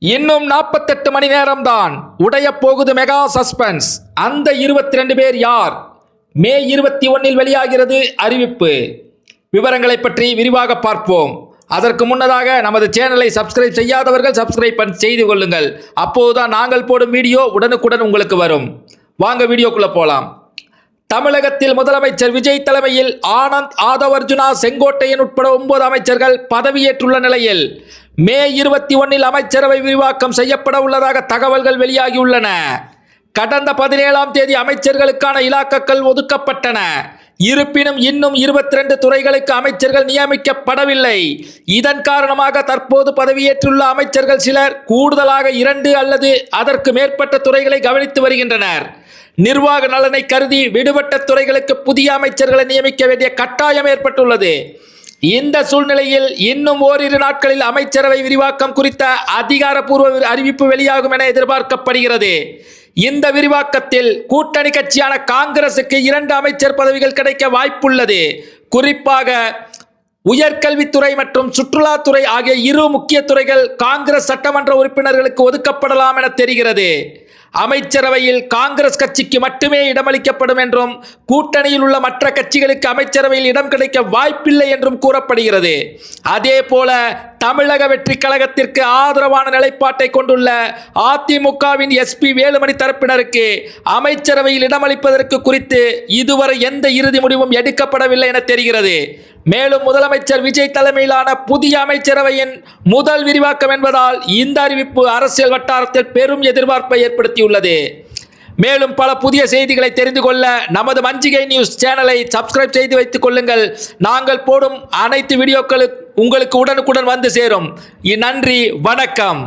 இன்னும் 48 மணி நேரம்தான் உடைய போகுது மெகா சஸ்பென்ஸ். அந்த 22 பேர் யார்? மே 21 வெளியாகிறது அறிவிப்பு. விவரங்களை பற்றி விரிவாக பார்ப்போம். அதற்கு முன்னதாக நமது சேனலை சப்ஸ்கிரைப் செய்யாதவர்கள் சப்ஸ்கிரைப் செய்து கொள்ளுங்கள். அப்போதுதான் நாங்கள் போடும் வீடியோ உடனுக்குடன் உங்களுக்கு வரும். வாங்க வீடியோக்குள்ள போலாம். தமிழகத்தில் முதலமைச்சர் விஜய் தலைமையில் ஆனந்த், ஆதவர்ஜுனா, செங்கோட்டையன் உட்பட 9 அமைச்சர்கள் பதவியேற்றுள்ள நிலையில் மே 21 அமைச்சரவை விரிவாக்கம் செய்யப்பட உள்ளதாக தகவல்கள் வெளியாகியுள்ளன. கடந்த 17ஆம் தேதி அமைச்சர்களுக்கான இலாக்காக்கள் ஒதுக்கப்பட்டன. இருப்பினும் இன்னும் 22 துறைகளுக்கு அமைச்சர்கள் நியமிக்கப்படவில்லை. இதன் காரணமாக தற்போது பதவியேற்றுள்ள அமைச்சர்கள் சிலர் கூடுதலாக 2 அல்லது அதற்கு மேற்பட்ட துறைகளை கவனித்து வருகின்றனர். நிர்வாக நலனை கருதி விடுபட்ட துறைகளுக்கு புதிய அமைச்சர்களை நியமிக்க வேண்டிய கட்டாயம் ஏற்பட்டுள்ளது. இந்த சூழ்நிலையில் இன்னும் ஓரிரு நாட்களில் அமைச்சரவை விரிவாக்கம் குறித்த அதிகாரப்பூர்வ அறிவிப்பு வெளியாகும் என எதிர்பார்க்கப்படுகிறது. இந்த விரிவாக்கத்தில் கூட்டணி கட்சியான காங்கிரசுக்கு 2 அமைச்சர் பதவிகள் கிடைக்க வாய்ப்புள்ளது. குறிப்பாக உயர்கல்வித்துறை மற்றும் சுற்றுலாத்துறை ஆகிய 2 முக்கிய துறைகள் காங்கிரஸ் சட்டமன்ற உறுப்பினர்களுக்கு ஒதுக்கப்படலாம் என தெரிகிறது. அமைச்சரவையில் காங்கிரஸ் கட்சிக்கு மட்டுமே இடமளிக்கப்படும் என்றும் கூட்டணியில் உள்ள மற்ற கட்சிகளுக்கு அமைச்சரவையில் இடம் கிடைக்க வாய்ப்பில்லை என்றும் கூறப்படுகிறது. அதே போல தமிழக வெற்றி கழகத்திற்கு ஆதரவான நிலைப்பாட்டை கொண்டுள்ள அதிமுகவின் எஸ்பி வேலுமணி தரப்பினருக்கு அமைச்சரவையில் இடமளிப்பதற்கு குறித்து இதுவரை எந்த இறுதி முடிவும் எடுக்கப்படவில்லை என தெரிகிறது. மேலும் முதலமைச்சர் விஜய் தலைமையிலான புதிய அமைச்சரவையின் முதல் விரிவாக்கம் என்பதால் இந்த அறிவிப்பு அரசியல் வட்டாரத்தில் பெரும் எதிர்பார்ப்பை ஏற்படுத்தியுள்ளது. மேலும் பல புதிய செய்திகளை தெரிந்து கொள்ள நமது மஞ்சிகை நியூஸ் சேனலை சப்ஸ்கிரைப் செய்து வைத்துக் கொள்ளுங்கள். நாங்கள் போடும் அனைத்து வீடியோக்களும் உங்களுக்கு உடனுக்குடன் வந்து சேரும். நன்றி, வணக்கம்.